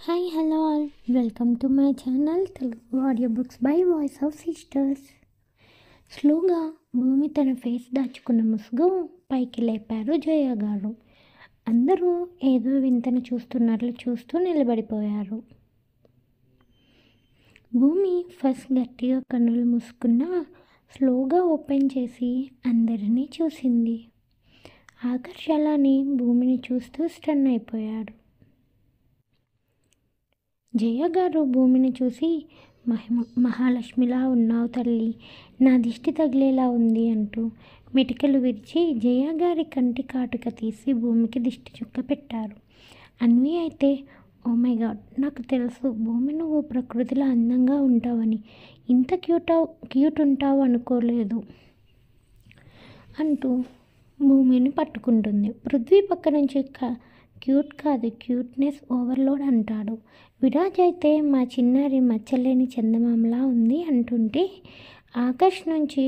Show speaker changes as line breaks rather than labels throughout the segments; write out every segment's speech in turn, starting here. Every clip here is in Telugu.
Hi hello all welcome to my channel Telugu audio books by voice of sisters. స్లోగా భూమి తన ఫేస్ దాచుకున్న ముసుగు పైకి లేపారు జయ గారు. అందరూ ఏదో వింతను చూస్తున్నట్లు చూస్తూ నిలబడిపోయారు. భూమి ఫస్ట్ గట్టిగా కన్నులు మూసుకున్న స్లోగా ఓపెన్ చేసి అందరినీ చూసింది. ఆకర్షాలని భూమిని చూస్తూ స్టన్ అయిపోయాడు. జయ గారు భూమిని చూసి మహాలక్ష్మిలా ఉన్నావు తల్లి, నా దిష్టి తగిలేలా ఉంది అంటూ మిటికలు విరిచి జయ గారి కంటి కాటుక తీసి భూమికి దిష్టి చుక్క పెట్టారు. అన్వి అయితే, ఓ మై గాడ్, నాకు తెలుసు భూమి నువ్వు ప్రకృతిలో అందంగా ఉంటావని, ఇంత క్యూట్ ఉంటావు అనుకోలేదు అంటూ భూమిని పట్టుకుంటుంది. పృథ్వీ పక్క నుంచి క్యూట్ కాదు, క్యూట్నెస్ ఓవర్లోడ్ అంటాడు. విరాజ్ అయితే మా చిన్నారి మచ్చలేని చందమామలా ఉంది అంటుంటే ఆకాష్ నుంచి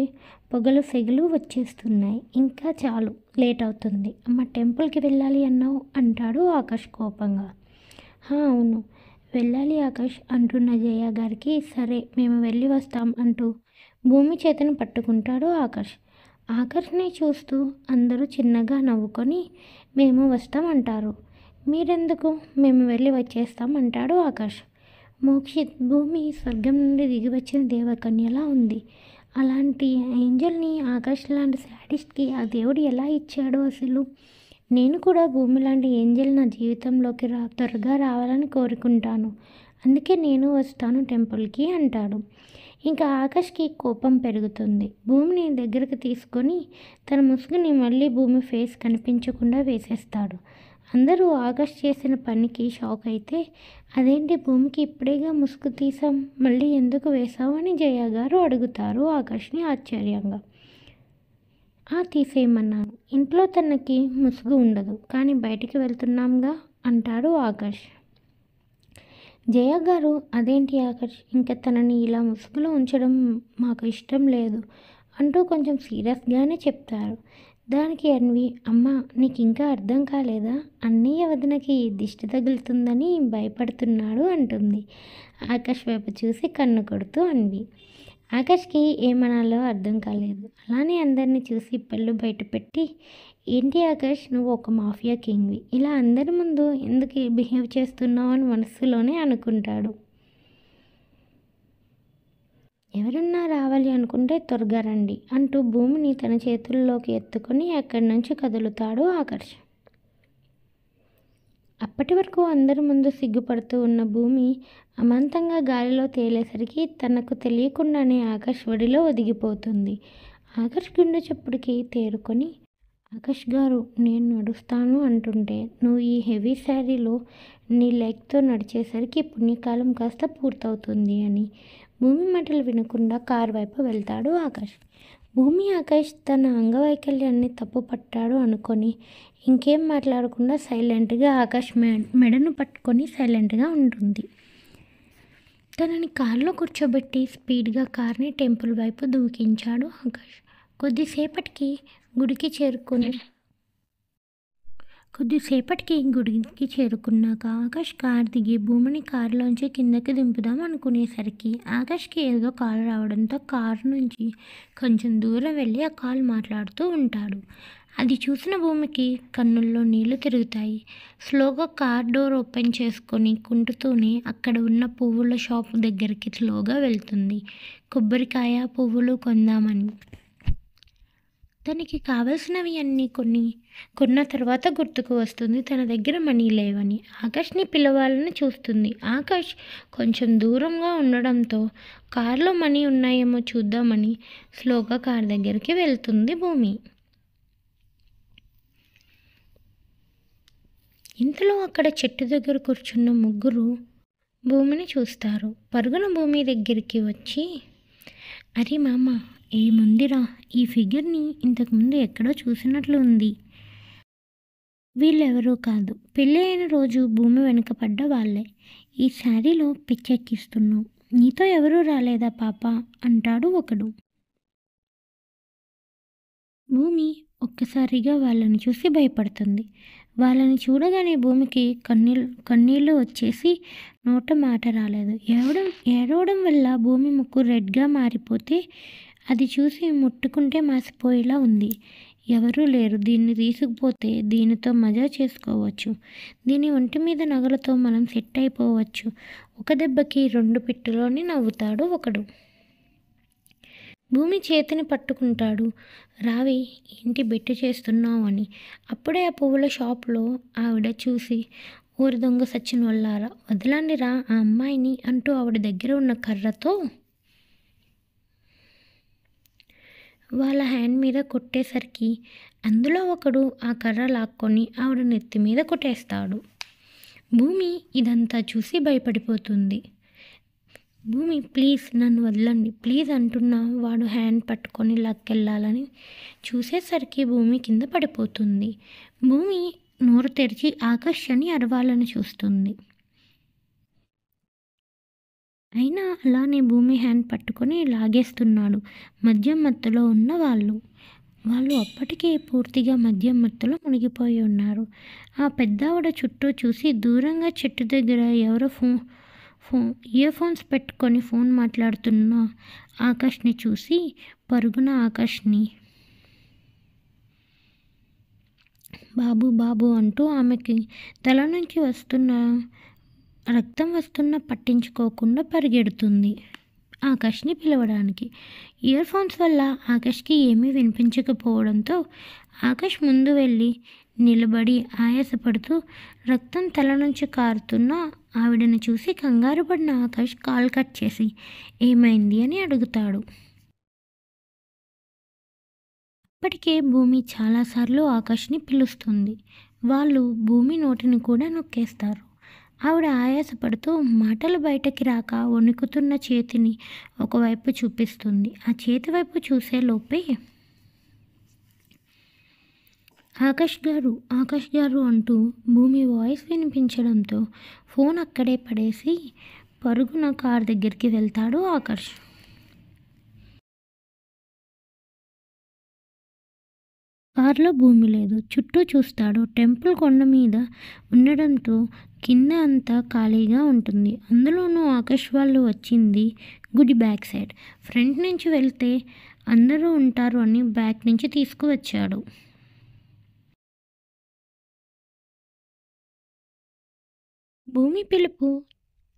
పొగలు సెగలు వచ్చేస్తున్నాయి. ఇంకా చాలు, లేట్ అవుతుంది, అమ్మ టెంపుల్కి వెళ్ళాలి అన్నావు అంటాడు ఆకాష్ కోపంగా. అవును వెళ్ళాలి ఆకాష్ అంటున్న జయ గారికి, సరే మేము వెళ్ళి వస్తాం అంటూ భూమి చేతను పట్టుకుంటాడు ఆకాష్. ఆకాష్ని చూస్తూ అందరూ చిన్నగా నవ్వుకొని మేము వస్తామంటారు. మీరెందుకు, మేము వెళ్ళి వచ్చేస్తాం అంటాడు ఆకాష్. మోక్షిత్, భూమి స్వర్గం నుండి దిగి వచ్చిన దేవకన్యలా ఉంది. అలాంటి ఏంజల్ని ఆకాష్ లాంటి శాడిస్ట్కి ఆ దేవుడు ఎలా ఇచ్చాడో అసలు. నేను కూడా భూమి లాంటి ఏంజల్ నా జీవితంలోకి త్వరగా రావాలని కోరుకుంటాను. అందుకే నేను వస్తాను టెంపుల్కి అంటాడు. ఇంకా ఆకాష్కి కోపం పెరుగుతుంది. భూమిని దగ్గరకు తీసుకొని తన ముసుగుని మళ్ళీ భూమి ఫేస్ కనిపించకుండా వేసేస్తాడు. అందరూ ఆకాష్ చేసిన పనికి షాక్ అయితే, అదేంటి భూమికి ఇప్పుడేగా ముసుగు తీసాం, మళ్ళీ ఎందుకు వేసావు అని జయ గారు అడుగుతారు ఆకాష్ని ఆశ్చర్యంగా. తీసేయమన్నాను, ఇంట్లో తనకి ముసుగు ఉండదు, కానీ బయటికి వెళ్తున్నాంగా అంటాడు ఆకాష్. జయ గారు, అదేంటి ఆకాష్, ఇంకా తనని ఇలా ముసుగులో ఉంచడం మాకు ఇష్టం లేదు అంటూ కొంచెం సీరియస్గానే చెప్తారు. దానికి అన్వి, అమ్మ నీకు ఇంకా అర్థం కాలేదా, అన్నయ్య వదినకి దిష్టి తగులుతుందని భయపడుతున్నాడు అంటుంది. ఆకాష్ వైపు చూసి కన్ను కొడుతూ అన్వి. ఆకాష్కి ఏమనాలో అర్థం కాలేదు. అలానే అందరినీ చూసి పళ్ళు బయట పెట్టి, ఏంటి ఆకాష్, నువ్వు ఒక మాఫియా కింగ్వి, ఇలా అందరి ముందు ఎందుకు బిహేవ్ చేస్తున్నావు అని మనస్సులోనే అనుకుంటాడు. ఎవరన్నా రావాలి అనుకుంటే త్వరగా రండి అంటూ భూమిని తన చేతుల్లోకి ఎత్తుకొని అక్కడి నుంచి కదులుతాడు ఆకాష్. అప్పటి వరకు అందరి ముందు సిగ్గుపడుతూ ఉన్న భూమి అమాంతంగా గాలిలో తేలేసరికి తనకు తెలియకుండానే ఆకాష్ ఒడిలో ఒదిగిపోతుంది. ఆకాష్ గుండె చప్పుడుకి తేరుకొని, ఆకాష్ గారు నేను నడుస్తాను అంటుంటే నువ్వు ఈ హెవీ శారీలో నీ లెగ్తో నడిచేసరికి పుణ్యకాలం కాస్త పూర్తవుతుంది అని భూమి మాటలు వినకుండా కారు వైపు వెళ్తాడు ఆకాష్. భూమి ఆకాష్ తన అంగవైకల్యాన్ని తప్పు పట్టాడు అనుకొని ఇంకేం మాట్లాడకుండా సైలెంట్గా ఆకాష్ మెడను పట్టుకొని సైలెంట్గా ఉంటుంది. తనని కారులో కూర్చోబెట్టి స్పీడ్గా కార్ని టెంపుల్ వైపు దూకించాడు ఆకాష్. కొద్దిసేపటికి గుడికి చేరుకున్నాక ఆకాష్ కార్ దిగి భూమిని కారులోంచి కిందకి దింపుదాం అనుకునేసరికి ఆకాష్కి ఏదో కాల్ రావడంతో కారు నుంచి కొంచెం దూరం వెళ్ళి ఆ కాల్ మాట్లాడుతూ ఉంటాడు. అది చూసిన భూమికి కన్నుల్లో నీళ్లు తిరుగుతాయి. స్లోగా కార్ డోర్ ఓపెన్ చేసుకొని కుంటుతూనే అక్కడ ఉన్న పువ్వుల షాప్ దగ్గరికి స్లోగా వెళ్తుంది. కొబ్బరికాయ, పువ్వులు కొందామని. తనకి కావలసినవి అన్నీ కొన్న తర్వాత గుర్తుకు వస్తుంది తన దగ్గర మనీ లేవని. ఆకాష్ని పిలవాలని చూస్తుంది. ఆకాష్ కొంచెం దూరంగా ఉండడంతో కారులో మనీ ఉన్నాయేమో చూద్దామని స్లోగా కార్ దగ్గరికి వెళ్తుంది భూమి. ఇంతలో అక్కడ చెట్టు దగ్గర కూర్చున్న ముగ్గురు భూమిని చూస్తారు. పరుగున భూమి దగ్గరికి వచ్చి, అరే మామ, ఏముందిరా, ఈ ఫిగర్ని ఇంతకుముందు ఎక్కడో చూసినట్లు ఉంది. వీళ్ళెవరూ కాదు, పెళ్ళి అయిన రోజు భూమి వెనుకపడ్డ వాళ్ళే. ఈ శారీలో పిచ్చెక్కిస్తున్నావు, నీతో ఎవరూ రాలేదా పాప అంటాడు ఒకడు. భూమి ఒక్కసారిగా వాళ్ళని చూసి భయపడుతుంది. వాళ్ళని చూడగానే భూమికి కన్నీళ్ళు వచ్చేసి నోట మాట రాలేదు. ఏడవడం వల్ల భూమి ముక్కు రెడ్గా మారిపోతే అది చూసి ముట్టుకుంటే మాసిపోయేలా ఉంది. ఎవరూ లేరు. దీన్ని తీసుకుపోతే దీనితో మజా చేసుకోవచ్చు. దీని ఒంటి మీద నగలతో మనం సెట్ అయిపోవచ్చు. ఒక దెబ్బకి 2 పిట్టులోని నవ్వుతాడు ఒకడు. భూమి చేతిని పట్టుకుంటాడు. రావి, ఏంటి బెట్టు చేస్తున్నావు అని. అప్పుడే ఆ పువ్వుల షాపులో ఆవిడ చూసి, ఊరి దొంగ సచ్చిన వాళ్ళారా, వదలండి రా ఆ అమ్మాయిని అంటూ ఆవిడ దగ్గర ఉన్న కర్రతో వాళ్ళ హ్యాండ్ మీద కొట్టేసరికి అందులో ఒకడు ఆ కర్ర లాక్కొని ఆవిడ నెత్తి మీద కొట్టేస్తాడు. భూమి ఇదంతా చూసి భయపడిపోతుంది. భూమి, ప్లీజ్ నన్ను వదలండి ప్లీజ్ అంటున్నా వాడు హ్యాండ్ పట్టుకొని లాక్కెళ్ళాలని చూసేసరికి భూమి కింద పడిపోతుంది. భూమి నోరు తెరిచి ఆకాష్ అని అరవాలని చూస్తుంది. అయినా అలానే భూమి హ్యాండ్ పట్టుకొని లాగేస్తున్నాడు మద్యం మత్తులో ఉన్న వాళ్ళు అప్పటికే పూర్తిగా మద్యం మత్తులో మునిగిపోయి ఉన్నారు. ఆ పెద్దావిడ చుట్టూ చూసి దూరంగా చెట్టు దగ్గర ఎవరో ఇయర్ ఫోన్స్ పెట్టుకొని ఫోన్ మాట్లాడుతున్న ఆకాష్ని చూసి పరుగున ఆకాష్ని బాబు బాబు అంటూ ఆమెకి తల నుంచి రక్తం వస్తున్నా పట్టించుకోకుండా పరిగెడుతుంది ఆకాష్ని పిలవడానికి. ఇయర్ ఫోన్స్ వల్ల ఆకాష్కి ఏమీ వినిపించకపోవడంతో ఆకాష్ ముందు వెళ్ళి నిలబడి ఆయాసపడుతూ రక్తం తల నుంచి కారుతున్న ఆవిడని చూసి కంగారు పడిన ఆకాష్ కాల్ కట్ చేసి ఏమైంది అని అడుగుతాడు. అప్పటికే భూమి చాలాసార్లు ఆకాష్ని పిలుస్తుంది. వాళ్ళు భూమి నోటిని కూడా నొక్కేస్తారు. ఆవిడ ఆయాసపడుతూ మాటలు బయటకి రాక వణుకుతున్న చేతిని ఒకవైపు చూపిస్తుంది. ఆ చేతి వైపు చూసే లోపే ఆకాష్ గారు అంటూ భూమి వాయిస్ వినిపించడంతో ఫోన్ అక్కడే పడేసి పరుగున కార్ దగ్గరికి వెళ్తాడు ఆకాష్. కారులో భూమి లేదు. చుట్టూ చూస్తాడు. టెంపుల్ కొండ మీద ఉండడంతో కింద అంతా ఖాళీగా ఉంటుంది. అందులోనూ ఆకాష్ వాళ్ళు వచ్చింది గుడి బ్యాక్ సైడ్. ఫ్రంట్ నుంచి వెళ్తే అందరూ ఉంటారు అని బ్యాక్ నుంచి తీసుకువచ్చాడు. భూమి పిలుపు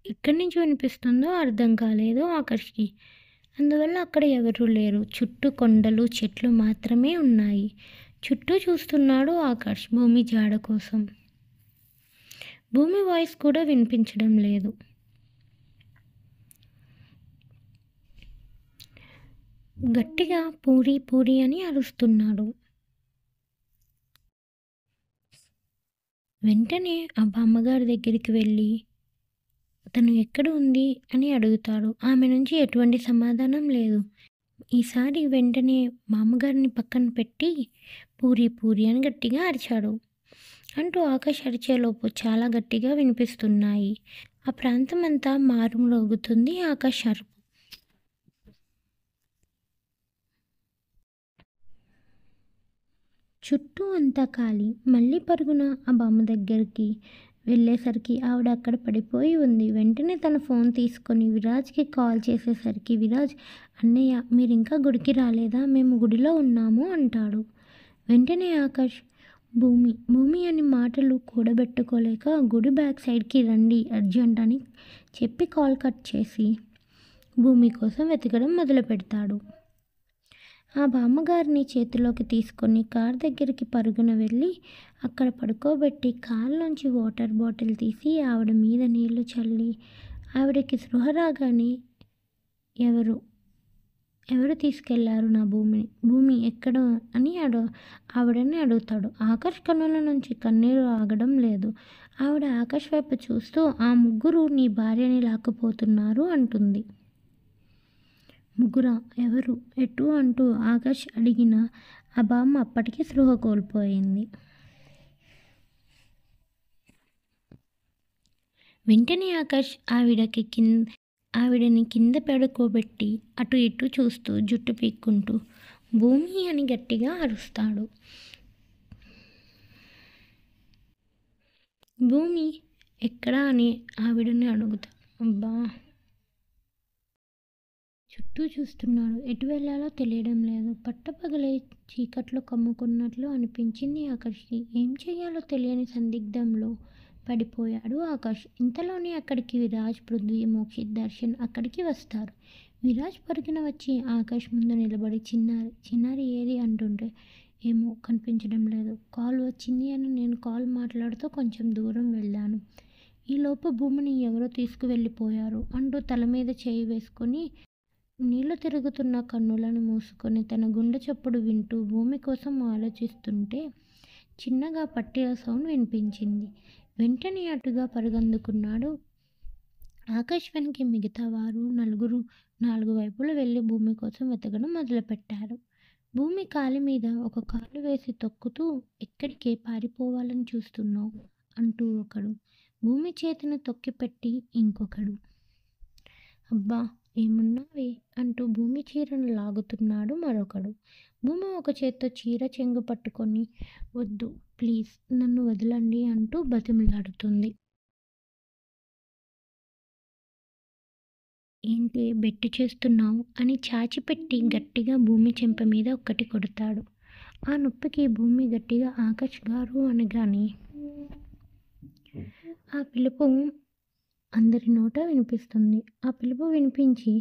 ఎక్కడి నుంచి వినిపిస్తుందో అర్థం కాలేదు ఆకాష్కి. అందువల్ల అక్కడ ఎవరూ లేరు. చుట్టూ కొండలు చెట్లు మాత్రమే ఉన్నాయి. చుట్టూ చూస్తున్నాడు ఆకాష్ భూమి జాడ కోసం. భూమి వాయిస్ కూడా వినిపించడం లేదు. గట్టిగా పూరి పూరి అని అరుస్తున్నాడు. వెంటనే ఆ బామ్మగారి దగ్గరికి వెళ్ళి తను ఎక్కడ ఉంది అని అడుగుతాడు. ఆమె నుంచి ఎటువంటి సమాధానం లేదు. ఈసారి వెంటనే మామగారిని పక్కన పెట్టి పూరి పూరి అని గట్టిగా అరిచాడు. అంటూ ఆకాష్ అరిచేలోపు చాలా గట్టిగా వినిపిస్తున్నాయి. ఆ ప్రాంతం అంతా మారుమ్రోగుతుంది ఆకాష్ అరుపు. చుట్టూ అంతా ఖాళీ. మళ్ళీ పరుగున ఆ బామ్మ దగ్గరికి వెళ్ళేసరికి ఆవిడ అక్కడ పడిపోయి ఉంది. వెంటనే తన ఫోన్ తీసుకొని విరాజ్కి కాల్ చేసేసరికి విరాజ్, అన్నయ్య మీరు ఇంకా గుడికి రాలేదా, మేము గుడిలో ఉన్నాము అంటాడు. వెంటనే ఆకాష్ భూమి అని మాటలు కూడబెట్టుకోలేక గుడి బ్యాక్ సైడ్కి రండి అర్జెంట్ అని చెప్పి కాల్ కట్ చేసి భూమి కోసం వెతకడం మొదలు పెడతాడు. ఆ బామ్మగారిని చేతిలోకి తీసుకొని కార్ దగ్గరికి పరుగున వెళ్ళి అక్కడ పడుకోబెట్టి కార్లోంచి వాటర్ బాటిల్ తీసి ఆవిడ మీద నీళ్లు చల్లి ఆవిడకి స్పృహ రాగానే ఎవరు తీసుకెళ్లారు నా భూమి ఎక్కడ అని ఆవిడని అడుగుతాడు. ఆకాష్ కన్నుల నుంచి కన్నీరు ఆగడం లేదు. ఆవిడ ఆకాష్ వైపు చూస్తూ ఆ ముగ్గురు నీ భార్యని లాక్కుపోతున్నారు అంటుంది. ముగ్గురా, ఎవరు, ఎటు అంటూ ఆకాష్ అడిగిన ఆ బామ్మ అప్పటికే స్పృహ కోల్పోయింది. వెంటనే ఆకాష్ ఆవిడని కింద పడుకోబెట్టి అటు ఇటు చూస్తూ జుట్టు పీక్కుంటూ భూమి అని గట్టిగా అరుస్తాడు. భూమి ఎక్కడా అని ఆవిడని అడుగుతాడు. అబ్బా, చుట్టూ చూస్తున్నాడు. ఎటు వెళ్ళాలో తెలియడం లేదు. పట్టపగలే చీకట్లో కమ్ముకున్నట్లు అనిపించింది ఆకాష్కి. ఏం చెయ్యాలో తెలియని సందిగ్ధంలో పడిపోయాడు ఆకాష్. ఇంతలోనే అక్కడికి విరాజ్, పృథ్వీ, మోక్షిత్, దర్శన్ అక్కడికి వస్తారు. విరాజ్ పరుగున వచ్చి ఆకాష్ ముందు నిలబడి చిన్నారి ఏది అంటుంటే, ఏమో కనిపించడం లేదు. కాల్ వచ్చింది అని నేను కాల్ మాట్లాడుతూ కొంచెం దూరం వెళ్ళాను. ఈలోపు భూమిని ఎవరో తీసుకువెళ్ళిపోయారు అంటూ తల మీద చేయి వేసుకొని నీళ్లు తిరుగుతున్న కన్నులను మూసుకొని తన గుండె చప్పుడు వింటూ భూమి కోసం ఆలోచిస్తుంటే చిన్నగా పట్టీల సౌండ్ వినిపించింది. వెంటనే అటుగా పరుగందుకున్నాడు ఆకాష్. వెనక్కి మిగతా వారు నలుగురు 4 వైపులు వెళ్ళి భూమి కోసం వెతకడం మొదలుపెట్టారు. భూమి కాలి మీద ఒక కాలు వేసి తొక్కుతూ, ఎక్కడికే పారిపోవాలని చూస్తున్నావు అంటూ ఒకడు, భూమి చేతిని తొక్కిపెట్టి ఇంకొకడు, అబ్బా ఏమున్నావే అంటూ భూమి చీరను లాగుతున్నాడు మరొకడు. భూమి ఒక చేత్తో చీర చెంగు పట్టుకొని, వద్దు ప్లీజ్ నన్ను వదలండి అంటూ బతిమలాడుతుంది. ఏంటి బెట్టు చేస్తున్నావు అని చాచిపెట్టి గట్టిగా భూమి చెంప మీద ఒక్కటి కొడతాడు. ఆ నొప్పికి భూమి గట్టిగా ఆకాష్ గారు అనగానే ఆ పిలుపు అందరి నోట వినిపిస్తుంది. ఆ పిలుపు వినిపించి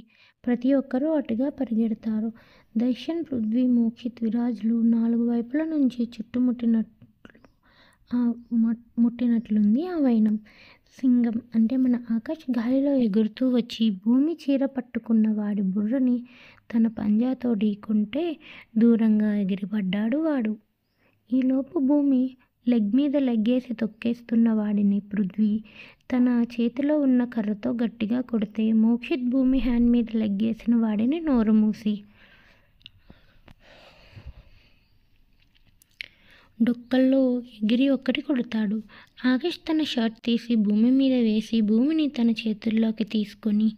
ప్రతి ఒక్కరూ అటుగా పరిగెడతారు. దర్శన్, పృథ్వీ, మోక్షిత్, విరాజ్లు 4 వైపుల నుంచి ముట్టినట్లుంది ఆ వైనం. సింగం అంటే మన ఆకాష్ గాలిలో ఎగురుతూ వచ్చి భూమి చీర పట్టుకున్న వాడి బుర్రని తన పంజాతో ఢీకొంటే దూరంగా ఎగిరిపడ్డాడు వాడు. ఈలోపు భూమి లెగ్ మీద లెగ్గేసి తొక్కేస్తున్న వాడిని పృథ్వీ తన చేతిలో ఉన్న కర్రతో గట్టిగా కొడితే, మోక్షిత్ భూమి హ్యాండ్ మీద లెగ్గేసిన వాడిని నోరు మూసి డొక్కల్లో ఎగిరి ఒక్కటి కొడతాడు. ఆకాష్ తన షర్ట్ తీసి భూమి మీద వేసి భూమిని తన చేతుల్లోకి తీసుకొని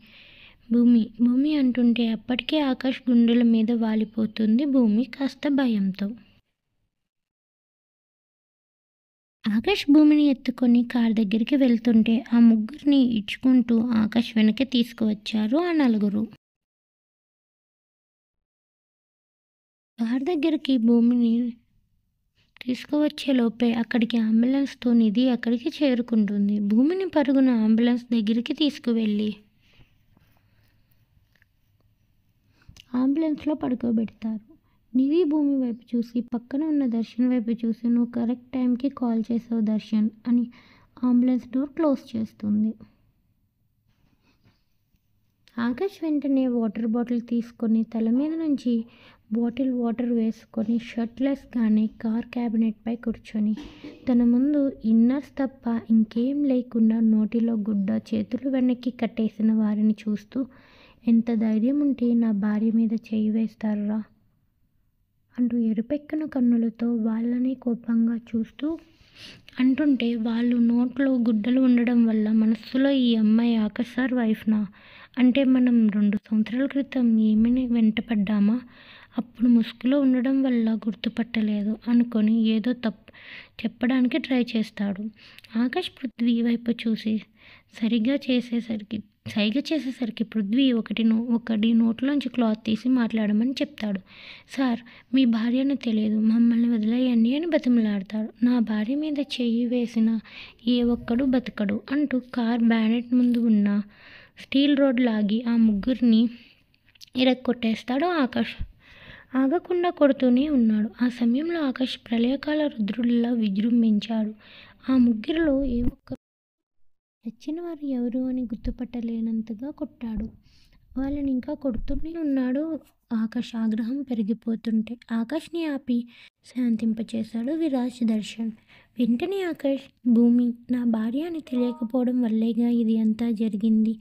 భూమి అంటుంటే అప్పటికే ఆకాష్ గుండెల మీద వాలిపోతుంది భూమి కాస్త భయంతో. ఆకాష్ భూమిని ఎత్తుకొని కార్ దగ్గరికి వెళ్తుంటే ఆ ముగ్గురిని ఇచ్చుకుంటూ ఆకాష్ వెనక్కి తీసుకువచ్చారు ఆ 4. కార్ దగ్గరికి భూమిని తీసుకువచ్చే లోపే అక్కడికి అంబులెన్స్తో నిధి అక్కడికి చేరుకుంటుంది. భూమిని పరుగున అంబులెన్స్ దగ్గరికి తీసుకువెళ్ళి అంబులెన్స్లో పడుకోబెడతారు. నిధి భూమి వైపు చూసి పక్కన ఉన్న దర్శన్ వైపు చూసి, నువ్వు కరెక్ట్ టైంకి కాల్ చేసావు దర్శన్ అని అంబులెన్స్ డోర్ క్లోజ్ చేస్తుంది. ఆకాష్ వెంటనే వాటర్ బాటిల్ తీసుకొని తల మీద నుంచి బాటిల్ వాటర్ వేసుకొని షర్ట్లెస్గానే కార్ క్యాబినెట్పై కూర్చొని తన ముందు ఇన్నర్స్ తప్ప ఇంకేం లేకుండా నోటిలో గుడ్డ, చేతులు వెనక్కి కట్టేసిన వారిని చూస్తూ, ఎంత ధైర్యం ఉంటే నా భార్య మీద చేయి వేస్తారా అంటూ ఎరుపెక్కిన కన్నులతో వాళ్ళని కోపంగా చూస్తూ అంటుంటే, వాళ్ళు నోట్లో గుడ్డలు ఉండడం వల్ల మనస్సులో ఈ అమ్మాయి ఆకాష్ సార్ వైఫ్నా అంటే మనం 2 సంవత్సరాల క్రితం ఏమైనా వెంటపడ్డామా, అప్పుడు ముసుగులో ఉండడం వల్ల గుర్తుపట్టలేదు అనుకొని ఏదో చెప్పడానికి ట్రై చేస్తాడు. ఆకాష్ పృథ్వీ వైపు చూసి సైగ చేసేసరికి పృథ్వీ ఒకటి నోట్లోంచి క్లాత్ తీసి మాట్లాడమని చెప్తాడు. సార్ మీ భార్యను తెలియదు, మమ్మల్ని వదిలేయండి అని బతిమలాడతాడు. నా భార్య మీద చెయ్యి వేసిన ఏ ఒక్కడు బతకడు అంటూ కార్ బ్యానెట్ ముందు ఉన్న స్టీల్ రోడ్ లాగి ఆ ముగ్గురిని ఇరక్కొట్టేస్తాడు ఆకాష్. ఆగకుండా కొడుతూనే ఉన్నాడు. ఆ సమయంలో ఆకాష్ ప్రళయకాల రుద్రుడిలా విజృంభించాడు. ఆ ముగ్గురిలో ఏ ఒక్కరు చచ్చిన వారు ఎవరు అని గుర్తుపట్టలేనంతగా కొట్టాడు. వాళ్ళని ఇంకా కొడుతూనే ఉన్నాడు ఆకాష్ ఆగ్రహం పెరిగిపోతుంటే. ఆకాష్ని ఆపి శాంతింపచేశాడు విరాజ్, దర్శన్. వెంటనే ఆకాష్, భూమి నా భార్య అని తెలియకపోవడం వల్లేగా ఇది అంతా జరిగింది.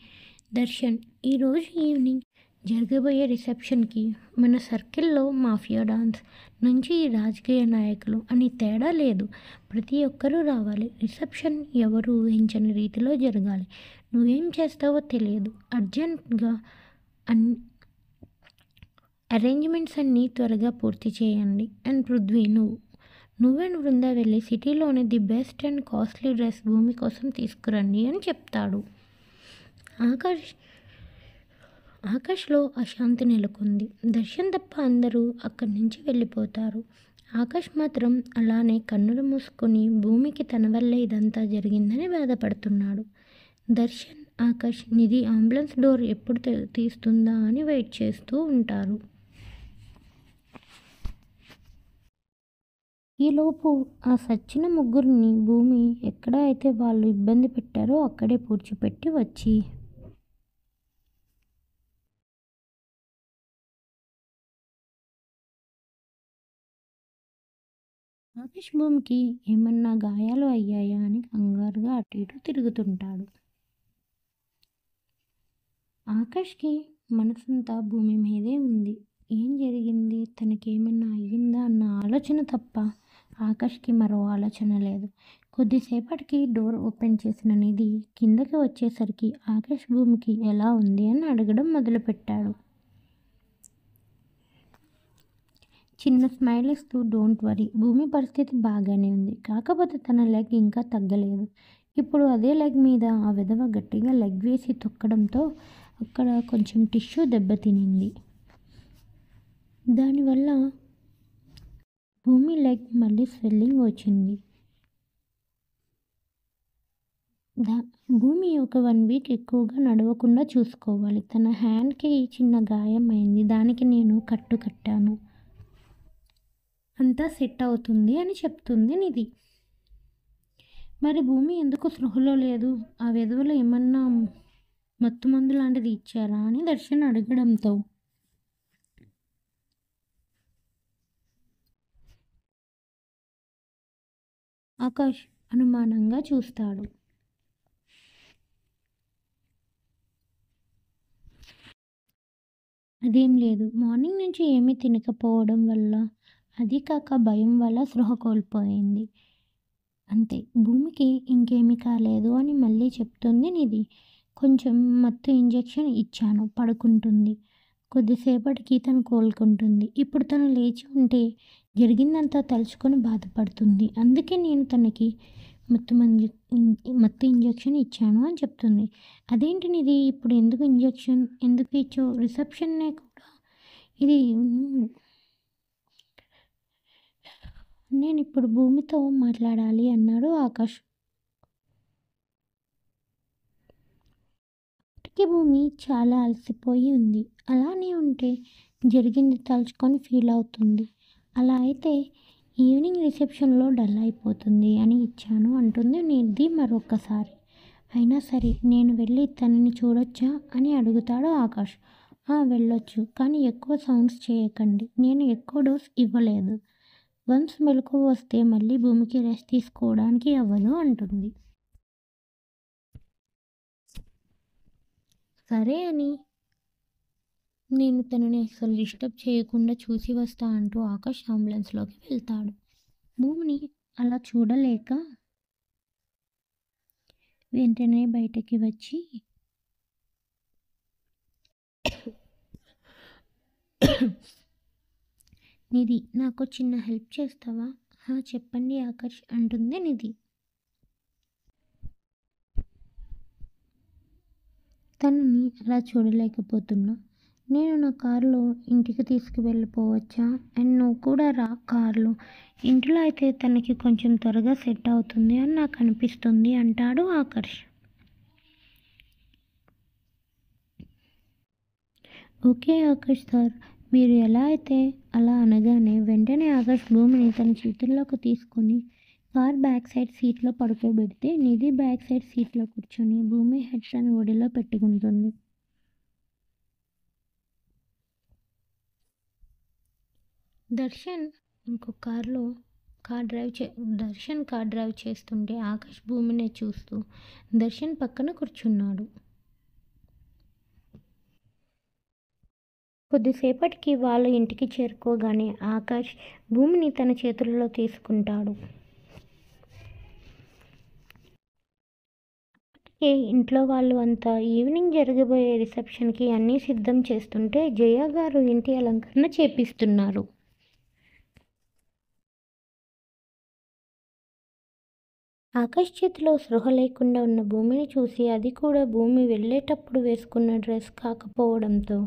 దర్శన్, ఈరోజు ఈవినింగ్ జరగబోయే రిసెప్షన్కి మన సర్కిల్లో మాఫియా డాన్స్ నుంచి రాజకీయ నాయకులు అని తేడా లేదు, ప్రతి ఒక్కరూ రావాలి. రిసెప్షన్ ఎవరు ఊహించని రీతిలో జరగాలి. నువ్వేం చేస్తావో తెలియదు. అర్జెంట్గా అరేంజ్మెంట్స్ అన్నీ త్వరగా పూర్తి చేయండి. అండ్ పృథ్వీ, నువ్వే బృందా వెళ్ళి సిటీలోని the best and costly dress Bhumi కోసం తీసుకురండి అని చెప్తాడు. ఆకాష్ ఆకాష్లో అశాంతి నెలకొంది. దర్శన్ తప్ప అందరూ అక్కడి నుంచి వెళ్ళిపోతారు. ఆకాష్ మాత్రం అలానే కన్నులు మూసుకొని భూమికి తన వల్లే ఇదంతా జరిగిందని బాధపడుతున్నాడు. దర్శన్, ఆకాష్, నిధి అంబులెన్స్ డోర్ ఎప్పుడు తీస్తుందా అని వెయిట్ చేస్తూ ఉంటారు. ఈలోపు ఆ సచ్చిన ముగ్గురిని భూమి ఎక్కడ అయితే వాళ్ళు ఇబ్బంది పెట్టారో అక్కడే పూడ్చిపెట్టి వచ్చి ఆకాష్ భూమికి ఏమన్నా గాయాలు అయ్యాయా అని కంగారుగా అటు ఇటు తిరుగుతుంటాడు. ఆకాష్కి మనసంతా భూమి మీదే ఉంది. ఏం జరిగింది, తనకేమన్నా అయ్యిందా అన్న ఆలోచన తప్ప ఆకాష్కి మరో ఆలోచన లేదు. కొద్దిసేపటికి డోర్ ఓపెన్ చేసిన నిధి కిందకి వచ్చేసరికి ఆకాష్ భూమికి ఎలా ఉంది అని అడగడం మొదలుపెట్టాడు. చిన్న స్మైల్ ఇస్తూ డోంట్ వరీ, భూమి పరిస్థితి బాగానే ఉంది, కాకపోతే తన లెగ్ ఇంకా తగ్గలేదు. ఇప్పుడు అదే లెగ్ మీద ఆ విధవ గట్టిగా లెగ్ వేసి తొక్కడంతో అక్కడ కొంచెం టిష్యూ దెబ్బతినింది. దానివల్ల భూమి లెగ్ మళ్ళీ స్వెల్లింగ్ వచ్చింది. భూమి ఒక 1 వీక్ ఎక్కువగా నడవకుండా చూసుకోవాలి. తన హ్యాండ్కి చిన్న గాయం అయింది, దానికి నేను కట్టు కట్టాను, అంతా సెట్ అవుతుంది అని చెప్తుంది నిధి. మరి భూమి ఎందుకు స్పృహలో లేదు, ఆ విధవలో ఏమన్నా మత్తు మందు లాంటిది ఇచ్చారా అని దర్శన్ అడగడంతో ఆకాష్ అనుమానంగా చూస్తాడు. అదేం లేదు, మార్నింగ్ నుంచి ఏమీ తినకపోవడం వల్ల, అది కాక భయం వల్ల స్పృహ కోల్పోయింది అంతే, భూమికి ఇంకేమీ కాలేదు అని మళ్ళీ చెప్తుంది నిధి. కొంచెం మత్తు ఇంజెక్షన్ ఇచ్చాను, పడుకుంటుంది, కొద్దిసేపటికి తను కోలుకుంటుంది. ఇప్పుడు తను లేచి ఉంటే జరిగిందంతా తలుచుకొని బాధపడుతుంది, అందుకే నేను తనకి మత్తు ఇంజెక్షన్ ఇచ్చాను అని చెప్తుంది. అదేంటి నిధి, ఇప్పుడు ఎందుకు ఇంజెక్షన్ ఎందుకు ఇచ్చావు, రిసెప్షన్నే కూడా ఇది, నేను ఇప్పుడు భూమితో మాట్లాడాలి అన్నాడు ఆకాష్. అప్పటికి భూమి చాలా అలసిపోయి ఉంది. అలానే ఉంటే జరిగింది తలుచుకొని ఫీల్ అవుతుంది. అలా అయితే ఈవినింగ్ రిసెప్షన్లో డల్ అయిపోతుంది అని ఇచ్చాను అంటుంది నిధి మరొకసారి. అయినా సరే నేను వెళ్ళి తనని చూడొచ్చా అని అడుగుతాడు ఆకాష్. వెళ్ళొచ్చు, కానీ ఎక్కువ సౌండ్స్ చేయకండి, నేను ఎక్కువ డోస్ ఇవ్వలేదు, వన్స్ మెలకువ వస్తే మళ్ళీ భూమికి రెస్ట్ తీసుకోవడానికి అవ్వదు అంటుంది. సరే అని నేను తనని అసలు డిస్టర్బ్ చేయకుండా చూసి వస్తా అంటూ ఆకాష్ అంబులెన్స్లోకి వెళ్తాడు. భూమిని అలా చూడలేక వెంటనే బయటకి వచ్చి నిధి, నాకు చిన్న హెల్ప్ చేస్తావా? చెప్పండి ఆకాష్ అంటుంది నిధి. తనని అలా చూడలేకపోతున్నా, నేను నా కారులో ఇంటికి తీసుకువెళ్ళిపోవచ్చా? అండ్ నువ్వు కూడా రా కారులో, ఇంట్లో అయితే తనకి కొంచెం త్వరగా సెట్ అవుతుంది అని నాకు అనిపిస్తుంది అంటాడు ఆకాష్. ఓకే ఆకాష్ సార్, మీరు ఎలా అయితే అలా అనగానే వెంటనే ఆకాష్ భూమిని తన చేతుల్లోకి తీసుకొని కార్ బ్యాక్ సైడ్ సీట్లో పడుకోబెడితే నిధి బ్యాక్ సైడ్ సీట్లో కూర్చొని భూమి హెడ్ తన ఒడిలో పెట్టుకుంటుంది. దర్శన్ ఇంకో కార్ డ్రైవ్ చేస్తుంటే ఆకాష్ భూమిని చూస్తూ దర్శన్ పక్కన కూర్చున్నాడు. కొద్దిసేపటికి వాళ్ళ ఇంటికి చేరుకోగానే ఆకాష్ భూమిని తన చేతుల్లో తీసుకుంటాడు. ఇంట్లో వాళ్ళు అంతా ఈవినింగ్ జరగబోయే రిసెప్షన్కి అన్నీ సిద్ధం చేస్తుంటే జయ గారు ఇంటి అలంకరణ చేపిస్తున్నారు. ఆకాష్ చేతిలో స్పృహ లేకుండా ఉన్న భూమిని చూసి అది కూడా భూమి వెళ్ళేటప్పుడు వేసుకున్న డ్రెస్ కాకపోవడంతో,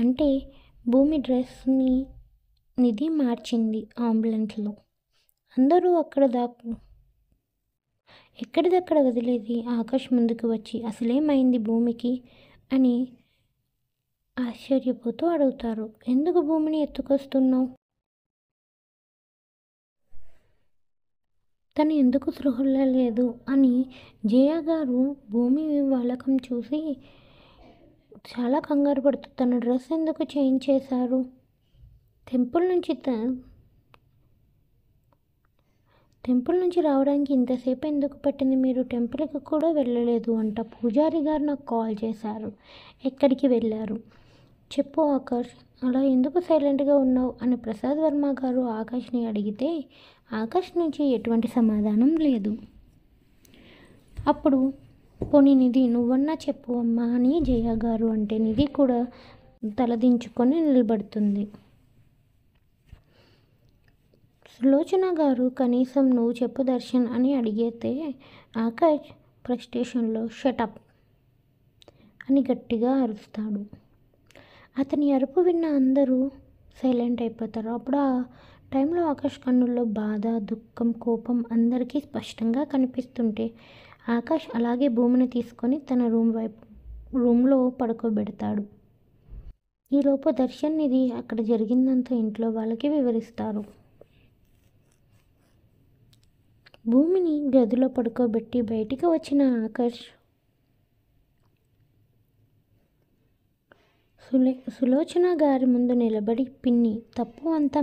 అంటే భూమి డ్రెస్ని నిధి మార్చింది అంబులెన్స్లో. అందరూ ఎక్కడిదక్కడ వదిలేసి ఆకాష్ ముందుకు వచ్చి అసలేమైంది భూమికి అని ఆశ్చర్యపోతూ అడుగుతారు. ఎందుకు భూమిని ఎత్తుకొస్తున్నావు? తను ఎందుకు స్పృహలో లేదు అని జయ గారు భూమి వాలకం చూసి చాలా కంగారు పడుతూ తన డ్రెస్ ఎందుకు చేంజ్ చేశారు? టెంపుల్ నుంచి రావడానికి ఇంతసేపు ఎందుకు పట్టింది? మీరు టెంపుల్కి కూడా వెళ్ళలేదు అంట. పూజారి గారు నాకు కాల్ చేశారు. ఎక్కడికి వెళ్ళారు? చెప్పు ఆకాష్, అలా ఎందుకు సైలెంట్గా ఉన్నావు అని ప్రసాద్ వర్మ గారు ఆకాష్ని అడిగితే ఆకాష్ నుంచి ఎటువంటి సమాధానం లేదు. అప్పుడు పోనీ నిధి నువ్వన్నా చెప్పు అమ్మా అని జయ గారు అంటే నిధి కూడా తలదించుకొని నిలబడుతుంది. సులోచన గారు కనీసం నువ్వు చెప్పు దర్శన్ అని అడిగితే ఆకాష్ ఫ్రస్ట్రేషన్లో షటప్ అని గట్టిగా అరుస్తాడు. అతని అరుపు విన్న అందరూ సైలెంట్ అయిపోతారు. అప్పుడు ఆ టైంలో ఆకాష్ కన్నుల్లో బాధ, దుఃఖం, కోపం అందరికీ స్పష్టంగా కనిపిస్తుంటే ఆకాష్ అలాగే భూమిని తీసుకొని తన రూమ్లో పడుకోబెడతాడు. ఈలోపు దర్శన్ నిధి అక్కడ జరిగిందంతా ఇంట్లో వాళ్ళకి వివరిస్తారు. భూమిని గదిలో పడుకోబెట్టి బయటికి వచ్చిన ఆకాష్ సులోచన గారి ముందు నిలబడి పిన్ని తప్పంతా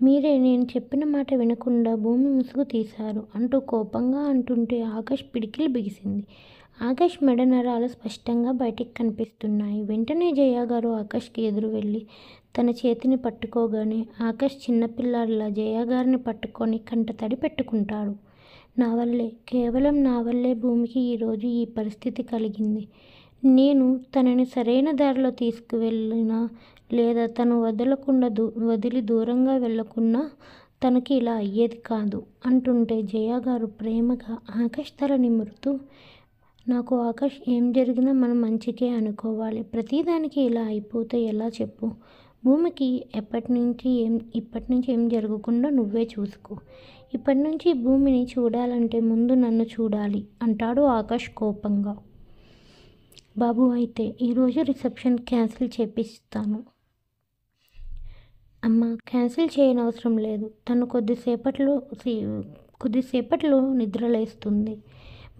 మీరే నేను చెప్పిన మాట వినకుండా భూమి ముసుగు తీశారు అంటూ కోపంగా అంటుంటే ఆకాష్ పిడికిలు బిగిసింది. ఆకాష్ మెడ నరాలు స్పష్టంగా బయటికి కనిపిస్తున్నాయి. వెంటనే జయ గారు ఆకాష్కి ఎదురు వెళ్ళి తన చేతిని పట్టుకోగానే ఆకాష్ చిన్నపిల్లాడిలా జయ గారిని పట్టుకొని కంటతడి పెట్టుకుంటాడు. కేవలం నా వల్లే భూమికి ఈరోజు ఈ పరిస్థితి కలిగింది. నేను తనని సరైన దారిలో తీసుకువెళ్ళినా లేదా తను వదిలి దూరంగా వెళ్ళకున్నా తనకి ఇలా అయ్యేది కాదు అంటుంటే జయ గారు ప్రేమగా ఆకాష్ తల నిమురుతూ, నాకు ఆకాష్ ఏం జరిగినా మనం మంచికే అనుకోవాలి. ప్రతిదానికి ఇలా అయిపోతే ఎలా చెప్పు? భూమికి ఇప్పటి నుంచి ఏం జరగకుండా నువ్వే చూసుకో. ఇప్పటి నుంచి భూమిని చూడాలంటే ముందు నన్ను చూడాలి అంటాడు ఆకాష్ కోపంగా. బాబు అయితే ఈరోజు రిసెప్షన్ క్యాన్సిల్ చేపిస్తాను. అమ్మ క్యాన్సిల్ చేయనవసరం లేదు. తను కొద్దిసేపట్లో నిద్రలేస్తుంది.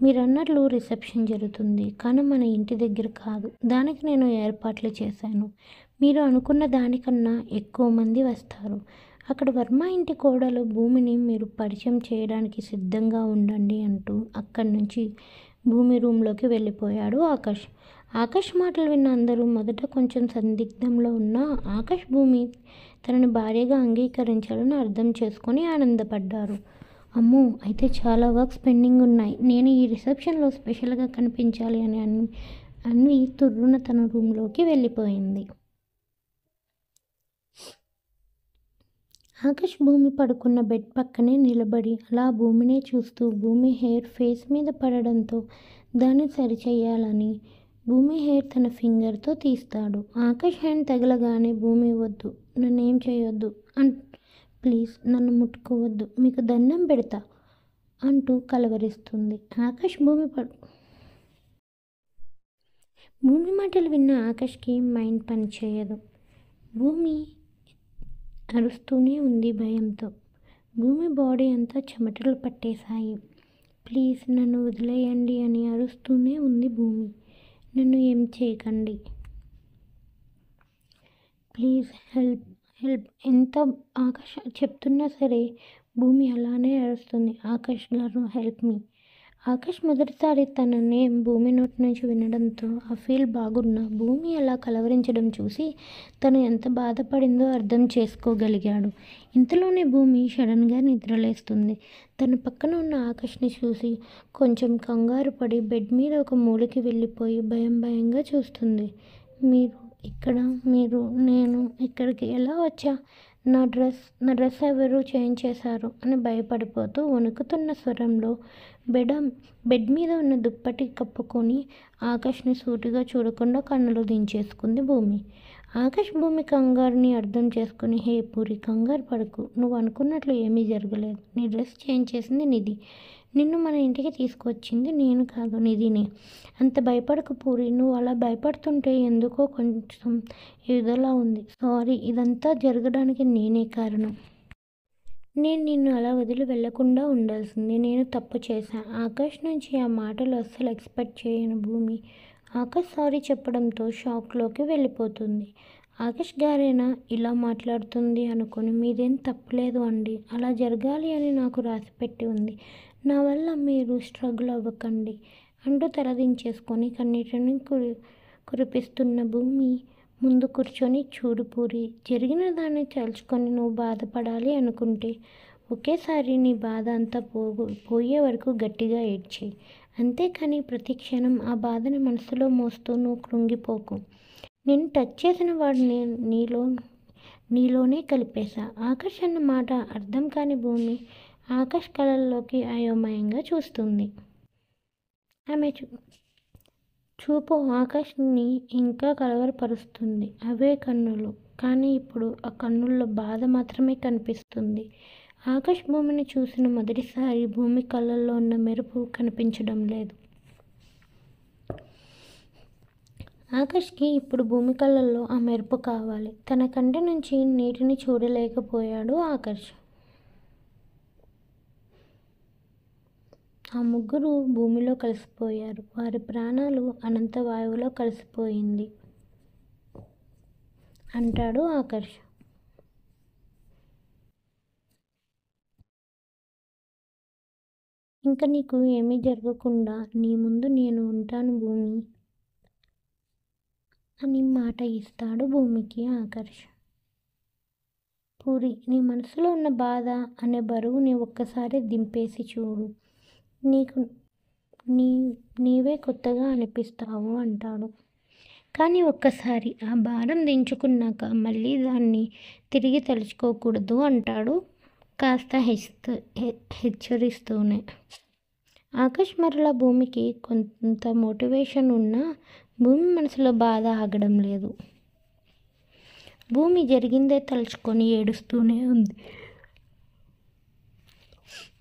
మీరన్నట్లు రిసెప్షన్ జరుగుతుంది, కానీ మన ఇంటి దగ్గర కాదు. దానికి నేను ఏర్పాట్లు చేశాను. మీరు అనుకున్న దానికన్నా ఎక్కువ మంది వస్తారు. అక్కడ వర్మ ఇంటి కోడలు భూమిని మీరు పరిచయం చేయడానికి సిద్ధంగా ఉండండి అంటూ అక్కడి నుంచి భూమి రూమ్లోకి వెళ్ళిపోయాడు ఆకాష్. ఆకాష్ మాటలు విన్న అందరూ మొదట కొంచెం సందిగ్ధంలో ఉన్న ఆకాష్ భూమి తనని భార్యగా అంగీకరించాలని అర్థం చేసుకొని ఆనందపడ్డారు. అమ్మో, అయితే చాలా వర్క్స్ పెండింగ్ ఉన్నాయి. నేను ఈ రిసెప్షన్లో స్పెషల్గా కనిపించాలి అని అన్వి తుర్రున తన రూమ్లోకి వెళ్ళిపోయింది. ఆకాష్ భూమి పడుకున్న బెడ్ పక్కనే నిలబడి అలా భూమినే చూస్తూ భూమి హెయిర్ ఫేస్ మీద పడడంతో దాన్ని సరిచేయాలని భూమి హెయిర్ తన ఫింగర్తో తీస్తాడు. ఆకాష్ హ్యాండ్ తగలగానే భూమి వద్దు, నన్నేం చేయొద్దు ప్లీజ్ నన్ను ముట్టుకోవద్దు, మీకు దండం పెడతా అంటూ కలవరిస్తుంది. ఆకాష్ భూమి మాటలు విన్న ఆకాష్కి మైండ్ పని చేయదు. భూమి అరుస్తూనే ఉంది భయంతో. భూమి బాడీ అంతా చెమటలు పట్టేశాయి. ప్లీజ్ నన్ను వదిలేయండి అని అరుస్తూనే ఉంది భూమి. నన్ను ఏం చేయకండి, ప్లీజ్ హెల్ప్. ఎంత ఆకాష్ చెప్తున్నా సరే భూమి అలానే అరుస్తుంది. ఆకాష్ గారు హెల్ప్ మీ. ఆకాష్ మొదటిసారి తన నేమ్ భూమి నోటి నుంచి వినడంతో ఆ ఫీల్ బాగున్నా భూమి అలా కలవరించడం చూసి తను ఎంత బాధపడిందో అర్థం చేసుకోగలిగాడు. ఇంతలోనే భూమి సడన్గా నిద్రలేస్తుంది. తన పక్కన ఉన్న ఆకాష్ని చూసి కొంచెం కంగారు పడి బెడ్ మీద ఒక మూలకి వెళ్ళిపోయి భయంగా చూస్తుంది. నేను ఇక్కడికి ఎలా వచ్చా? నా డ్రెస్ ఎవరు చేంజ్ చేశారు అని భయపడిపోతూ వణుకుతున్న స్వరంలో బెడ్ మీద ఉన్న దుప్పటి కప్పుకొని ఆకాష్ని సూటిగా చూడకుండా కన్నులు దించేసుకుంది భూమి. ఆకాష్ భూమి కంగారుని అర్థం చేసుకుని, హే పూరి, కంగారు పడకు, నువ్వు అనుకున్నట్లు ఏమీ జరగలేదు. నీ డ్రెస్ చేంజ్ చేసింది నిధి. నిన్ను మన ఇంటికి తీసుకువచ్చింది నేను కాదు, నిధినే. అంత భయపడకు పూరి, నువ్వు అలా భయపడుతుంటే ఎందుకో కొంచెం ఏదోలా ఉంది. సారీ, ఇదంతా జరగడానికి నేనే కారణం. నేను నిన్ను అలా వదిలి వెళ్లకుండా ఉండాల్సింది. నేను తప్పు చేశా. ఆకాష్ నుంచి ఆ మాటలు అస్సలు ఎక్స్పెక్ట్ చేయను భూమి. ఆకాష్ సారీ చెప్పడంతో షాక్లోకి వెళ్ళిపోతుంది. ఆకాష్ గారేనా ఇలా మాట్లాడుతుంది అనుకుని, మీదేం తప్పులేదు అండి, అలా జరగాలి అని నాకు రాసిపెట్టి ఉంది. నా వల్ల మీరు స్ట్రగుల్ అవ్వకండి అంటూ తలదించేసుకొని కన్నీటిని కురిపిస్తున్న భూమి ముందు కూర్చొని, చూడు పూరి, జరిగిన దాన్ని తలుచుకొని నువ్వు బాధపడాలి అనుకుంటే ఒకేసారి నీ బాధ అంతా పోయే వరకు గట్టిగా ఏడ్చేయి. అంతేకాని ప్రతి క్షణం ఆ బాధని మనసులో మోస్తూ నువ్వు కృంగిపోకు. నేను టచ్ చేసిన వాడిని నీలోనే కలిపేశా. ఆకాష్ అన్న మాట అర్థం కాని భూమి ఆకాష్ కళల్లోకి అయోమయంగా చూస్తుంది. ఆమె చూపు ఆకాష్ని ఇంకా కలవరపరుస్తుంది. అవే కన్నులు, కానీ ఇప్పుడు ఆ కన్నుల్లో బాధ మాత్రమే కనిపిస్తుంది. ఆకాష్ భూమిని చూసిన మొదటిసారి భూమి కళ్ళల్లో ఉన్న మెరుపు కనిపించడం లేదు. ఆకాష్కి ఇప్పుడు భూమి కళ్ళల్లో ఆ మెరుపు కావాలి. తన కంటి నుంచి నీటిని చూడలేకపోయాడు ఆకాష్. ఆ ముగ్గురు భూమిలో కలిసిపోయారు. వారి ప్రాణాలు అనంత వాయువులో కలిసిపోయింది అంటాడు ఆకాష్. ఇంకా నీకు ఏమీ జరగకుండా నీ ముందు నేను ఉంటాను భూమి అని మాట ఇస్తాడు భూమికి ఆకాష్. పూరి, నీ మనసులో ఉన్న బాధ అనే బరువుని ఒక్కసారి దింపేసి చూడు. నీవే కొత్తగా అనిపిస్తావు అంటాడు. కానీ ఒక్కసారి ఆ భారం దించుకున్నాక మళ్ళీ దాన్ని తిరిగి తలుచుకోకూడదు అంటాడు కాస్త హెచ్చరిస్తూనే. ఆకాష్ మరలా భూమికి కొంత మోటివేషన్ ఉన్నా భూమి మనసులో బాధ ఆగడం లేదు. భూమి జరిగిందే తలుచుకొని ఏడుస్తూనే ఉంది.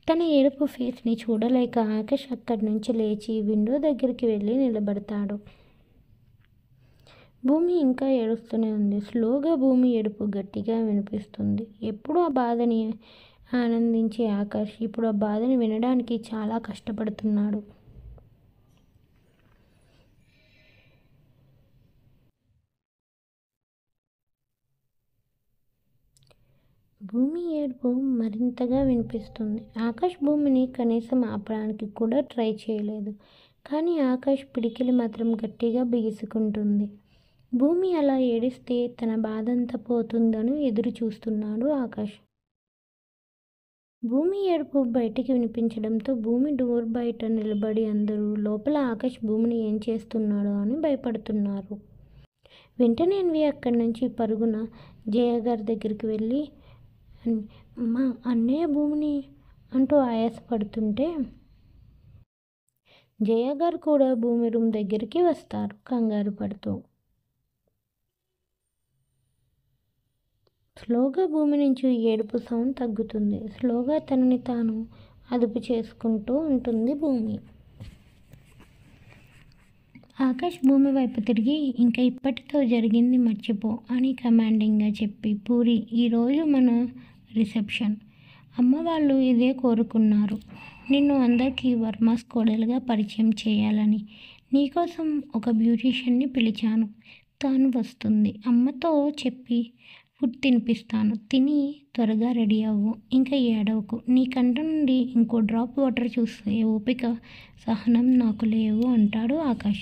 తన ఏడుపు ఫేస్ని చూడలేక ఆకాష్ అక్కడి నుంచి లేచి విండో దగ్గరికి వెళ్ళి నిలబడతాడు. భూమి ఇంకా ఏడుస్తూనే ఉంది. స్లోగా భూమి ఏడుపు గట్టిగా వినిపిస్తుంది. ఎప్పుడు ఆ బాధని ఆనందించే ఆకాష్ ఇప్పుడు ఆ బాధని వినడానికి చాలా కష్టపడుతున్నాడు. భూమి ఏడుపు మరింతగా వినిపిస్తుంది. ఆకాష్ భూమిని కనీసం ఆపడానికి కూడా ట్రై చేయలేదు. కానీ ఆకాష్ పిడికిలి మాత్రం గట్టిగా బిగుసుకుంటుంది. భూమి అలా ఏడిస్తే తన బాధంతా పోతుందని ఎదురు చూస్తున్నాడు ఆకాష్. భూమి ఏడుపు బయటికి వినిపించడంతో భూమి డోర్ బయట నిలబడి అందరూ లోపల ఆకాష్ భూమిని ఏం చేస్తున్నాడో అని భయపడుతున్నారు. వెంటనే అన్వి అక్కడి నుంచి పరుగున జయ గారి దగ్గరికి వెళ్ళి, మా అన్నయ్య భూమిని అంటూ ఆయాసపడుతుంటే జయ గారు కూడా భూమి రూమ్ దగ్గరికి వస్తారు కంగారు పడుతూ. స్లోగా భూమి నుంచి ఏడుపు సౌండ్ తగ్గుతుంది. స్లోగా తనని తాను అదుపు చేసుకుంటూ ఉంటుంది భూమి. ఆకాష్ భూమి వైపు తిరిగి, ఇంకా ఇప్పటితో జరిగింది మర్చిపో అని కమాండింగ్గా చెప్పి, పూరి, ఈరోజు మన రిసెప్షన్. అమ్మ వాళ్ళు ఇదే కోరుకున్నారు, నిన్ను అందరికీ వర్మాస్ కోడలుగా పరిచయం చేయాలని. నీకోసం ఒక బ్యూటీషియన్ని పిలిచాను, తాను వస్తుంది. అమ్మతో చెప్పి ఫుడ్ తినిపిస్తాను, తిని త్వరగా రెడీ అవ్వు. ఇంకా ఏడవకు. నీ కంట నుండి ఇంకో డ్రాప్ వాటర్ చూస్తే ఓపిక సహనం నాకు లేవు అంటాడు ఆకాష్.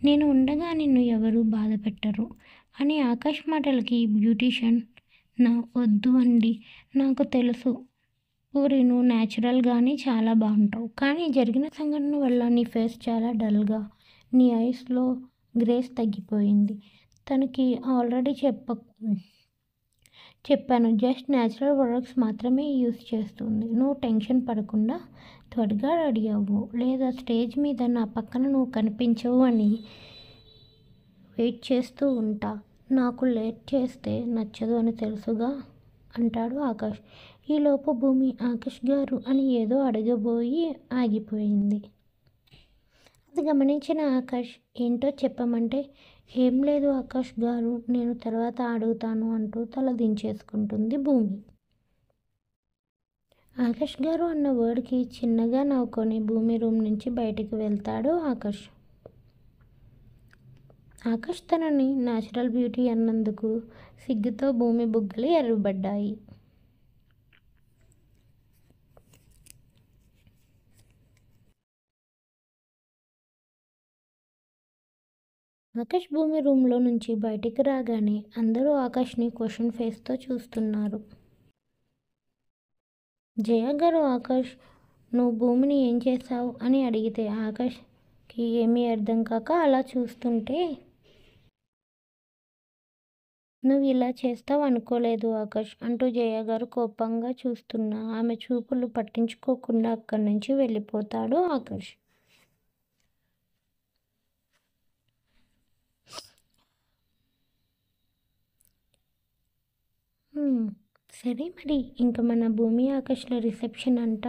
నేను ఉండగా నిన్ను ఎవరూ బాధ పెట్టరు అని ఆకాష్ మాటలకి బ్యూటీషియన్, వద్దు అండి, నాకు తెలుసు పూరి, నువ్వు న్యాచురల్గానే చాలా బాగుంటావు. కానీ జరిగిన సంఘటన వల్ల నీ ఫేస్ చాలా డల్గా, నీ ఐస్లో గ్రేస్ తగ్గిపోయింది. తనకి ఆల్రెడీ చెప్పాను. జస్ట్ న్యాచురల్ ప్రొడక్ట్స్ మాత్రమే యూస్ చేస్తుంది. నువ్వు టెన్షన్ పడకుండా త్వరగా రెడీ అవ్వు, లేదా స్టేజ్ మీద నా పక్కన నువ్వు కనిపించవు అని వెయిట్ చేస్తూ ఉంటా. నాకు లేట్ చేస్తే నచ్చదు అని తెలుసుగా అంటాడు ఆకాష్. ఈలోపు భూమి ఆకాష్ గారు అని ఏదో అడగబోయి ఆగిపోయింది. అది గమనించిన ఆకాష్ ఏంటో చెప్పమంటే, ఏం లేదు ఆకాష్ గారు, నేను తర్వాత అడుగుతాను అంటూ తల దించేసుకుంటుంది భూమి. ఆకాష్ గారు అన్న వర్డ్కి చిన్నగా నవ్వుకొని భూమి రూమ్ నుంచి బయటికి వెళ్తాడు ఆకాష్. ఆకాష్ తనని న్యాచురల్ బ్యూటీ అన్నందుకు సిగ్గుతో భూమి బుగ్గలు ఎర్రబడ్డాయి. ఆకాష్ భూమి రూమ్లో నుంచి బయటికి రాగానే అందరూ ఆకాష్ని క్వశ్చన్ ఫేస్తో చూస్తున్నారు. జయ గారు ఆకాష్, నువ్వు భూమిని ఏం చేశావు అని అడిగితే ఆకాష్కి ఏమీ అర్థం కాక అలా చూస్తుంటే, నువ్వు ఇలా చేస్తావు అనుకోలేదు ఆకాష్ అంటూ జయ గారు కోపంగా చూస్తున్నా ఆమె చూపులు పట్టించుకోకుండా అక్కడి నుంచి వెళ్ళిపోతాడు ఆకాష్. సరే మరి ఇంకా మన భూమి ఆకాష్ల రిసెప్షన్ అంట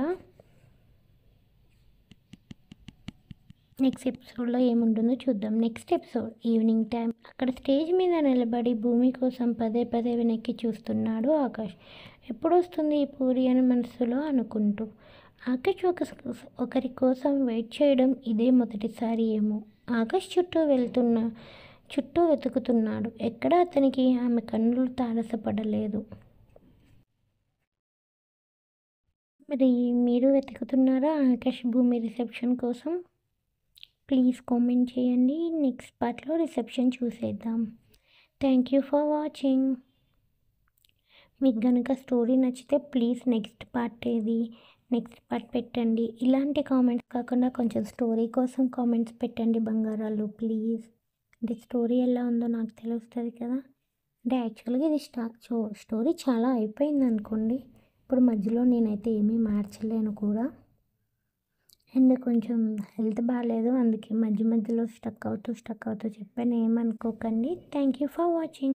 నెక్స్ట్ ఎపిసోడ్లో ఏముంటుందో చూద్దాం. Next episode evening time. అక్కడ స్టేజ్ మీద నిలబడి భూమి కోసం పదే పదే వెనక్కి చూస్తున్నాడు ఆకాష్. ఎప్పుడు వస్తుంది ఈ పూరి అని మనసులో అనుకుంటూ. ఆకాష్ ఒకరి కోసం వెయిట్ చేయడం ఇదే మొదటిసారి ఏమో. ఆకాష్ చుట్టూ వెతుకుతున్నాడు. ఎక్కడ అతనికి ఆమె కన్నులు తారసపడలేదు. మరి మీరు వెతుకుతున్నారా ఆకాష్ భూమి రిసెప్షన్ కోసం? ప్లీజ్ కామెంట్ చేయండి. నెక్స్ట్ పార్ట్లో రిసెప్షన్ చూసేద్దాం. Thank you for watching. మీకు కనుక స్టోరీ నచ్చితే ప్లీజ్ నెక్స్ట్ పార్ట్ పెట్టండి. ఇలాంటి కామెంట్స్ కాకుండా కొంచెం స్టోరీ కోసం కామెంట్స్ పెట్టండి బంగారాలు ప్లీజ్. అంటే స్టోరీ ఎలా ఉందో నాకు తెలుస్తుంది కదా. అంటే యాక్చువల్గా ఇది స్టోరీ చాలా అయిపోయింది అనుకోండి. ఇప్పుడు మధ్యలో నేనైతే ఏమీ మార్చలేను కూడా. అండ్ కొంచెం హెల్త్ బాగాలేదు, అందుకే మధ్యలో స్టక్ అవుతూ చెప్పాను, ఏమనుకోకండి. Thank you for watching.